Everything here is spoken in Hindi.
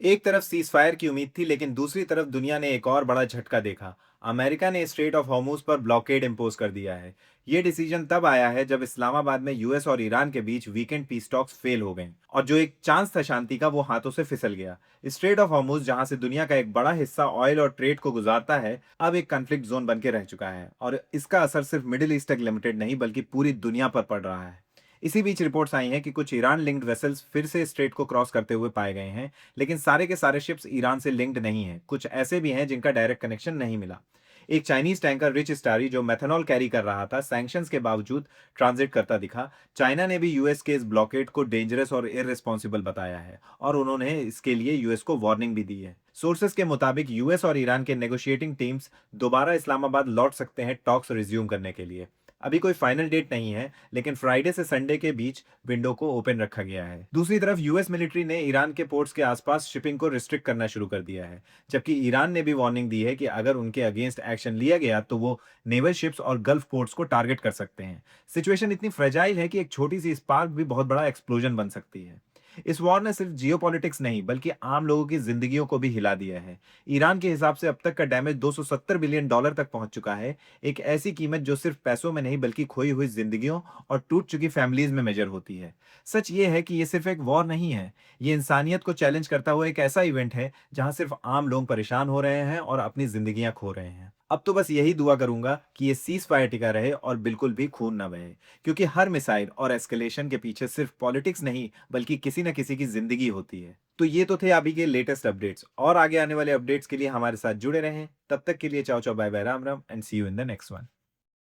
एक तरफ सीज फायर की उम्मीद थी, लेकिन दूसरी तरफ दुनिया ने एक और बड़ा झटका देखा। अमेरिका ने स्ट्रेट ऑफ हॉर्मुज पर ब्लॉकेड इंपोज कर दिया है। ये डिसीजन तब आया है जब इस्लामाबाद में यूएस और ईरान के बीच वीकेंड पीस टॉक्स फेल हो गए और जो एक चांस था शांति का, वो हाथों से फिसल गया। स्ट्रेट ऑफ हॉर्मुज, जहां से दुनिया का एक बड़ा हिस्सा ऑयल और ट्रेड को गुजारता है, अब एक कन्फ्लिक्ट जोन बन के रह चुका है और इसका असर सिर्फ मिडिल ईस्ट तक लिमिटेड नहीं बल्कि पूरी दुनिया पर पड़ रहा है। इसी बीच रिपोर्ट्स आई हैं कि कुछ ईरान लिंक्ड वेसल्स फिर से स्ट्रेट को क्रॉस करते हुए पाए गए हैं, लेकिन सारे के सारे शिप्स ईरान से लिंक्ड नहीं हैं। कुछ ऐसे भी हैं जिनका डायरेक्ट कनेक्शन नहीं मिला। एक चाइनीज टैंकर रिच स्टारी जो मेथनॉल कैरी कर रहा था, सैंक्शंस के बावजूद ट्रांजिट करता दिखा। चाइना ने भी यूएस के इस ब्लॉकेड को डेंजरस और इररिस्पॉन्सिबल बताया है और उन्होंने इसके लिए यूएस को वार्निंग भी दी है। सोर्सेस के मुताबिक यूएस और ईरान के नेगोशिएटिंग टीम्स दोबारा इस्लामाबाद लौट सकते हैं टॉक्स रिज्यूम करने के लिए। अभी कोई फाइनल डेट नहीं है, लेकिन फ्राइडे से संडे के बीच विंडो को ओपन रखा गया है। दूसरी तरफ यूएस मिलिट्री ने ईरान के पोर्ट्स के आसपास शिपिंग को रिस्ट्रिक्ट करना शुरू कर दिया है, जबकि ईरान ने भी वार्निंग दी है कि अगर उनके अगेंस्ट एक्शन लिया गया तो वो नेवल शिप्स और गल्फ पोर्ट्स को टारगेट कर सकते हैं। सिचुएशन इतनी फ्रेजाइल है कि एक छोटी सी स्पार्क भी बहुत बड़ा एक्सप्लोजन बन सकती है। इस वॉर ने सिर्फ जियोपॉलिटिक्स नहीं बल्कि आम लोगों की जिंदगियों को भी हिला दिया है। ईरान के हिसाब से अब तक का डैमेज 270 बिलियन डॉलर तक पहुंच चुका है, एक ऐसी कीमत जो सिर्फ पैसों में नहीं बल्कि खोई हुई जिंदगियों और टूट चुकी फैमिलीज में मेजर होती है। सच ये है कि ये सिर्फ एक वॉर नहीं है, ये इंसानियत को चैलेंज करता हुआ एक ऐसा इवेंट है जहां सिर्फ आम लोग परेशान हो रहे हैं और अपनी जिंदगियां खो रहे हैं। अब तो बस यही दुआ करूंगा कि ये सीज फायर टिका रहे और बिल्कुल भी खून न बहे, क्योंकि हर मिसाइल और एस्केलेशन के पीछे सिर्फ पॉलिटिक्स नहीं बल्कि किसी न किसी की जिंदगी होती है। तो ये तो थे अभी के लेटेस्ट अपडेट्स, और आगे आने वाले अपडेट्स के लिए हमारे साथ जुड़े रहें। तब तक के लिए ciao ciao bye bye, Ram Ram, and see you in the next one.